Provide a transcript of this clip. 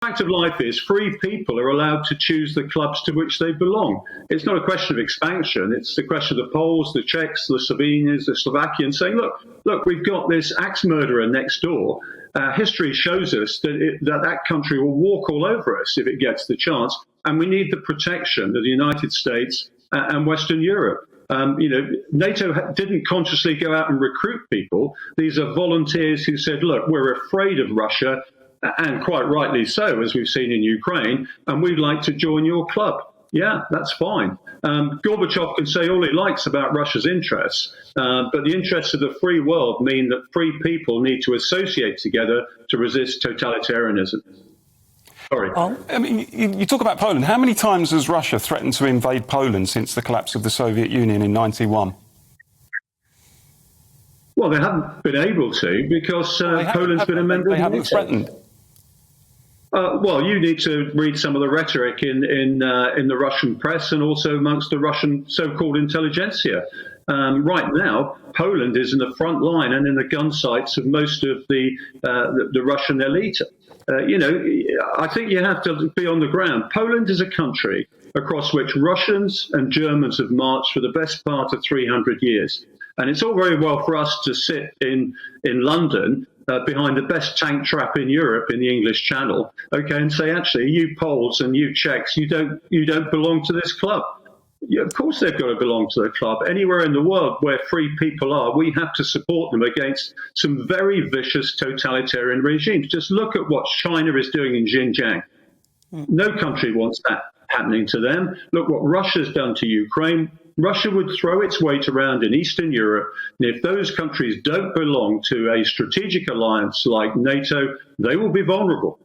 fact of life is free people are allowed to choose the clubs to which they belong. It's not a question of expansion. It's the question of the Poles, the Czechs, the Slovenians, the Slovakians saying, look, we've got this axe murderer next door. History shows us that that country will walk all over us if it gets the chance. And we need the protection of the United States and Western Europe. NATO didn't consciously go out and recruit people. These are volunteers who said, look, we're afraid of Russia, and quite rightly so, as we've seen in Ukraine, and we'd like to join your club. Yeah, that's fine. Gorbachev can say all he likes about Russia's interests, but the interests of the free world mean that free people need to associate together to resist totalitarianism. Sorry. I mean, you talk about Poland. How many times has Russia threatened to invade Poland since the collapse of the Soviet Union in 1991? Well, they haven't been able to because Poland's been a member of NATO. They haven't threatened. Well, you need to read some of the rhetoric in the Russian press and also amongst the Russian so-called intelligentsia. Right now, Poland is in the front line and in the gun sights of most of the Russian elite. I think you have to be on the ground. Poland is a country across which Russians and Germans have marched for the best part of 300 years. And it's all very well for us to sit in London behind the best tank trap in Europe in the English Channel, and say, actually, you Poles and you Czechs, you don't belong to this club. Yeah, of course they've got to belong to the club. Anywhere in the world where free people are, we have to support them against some very vicious totalitarian regimes. Just look at what China is doing in Xinjiang. No country wants that happening to them. Look what Russia's done to Ukraine. Russia would throw its weight around in Eastern Europe, and if those countries don't belong to a strategic alliance like NATO, they will be vulnerable.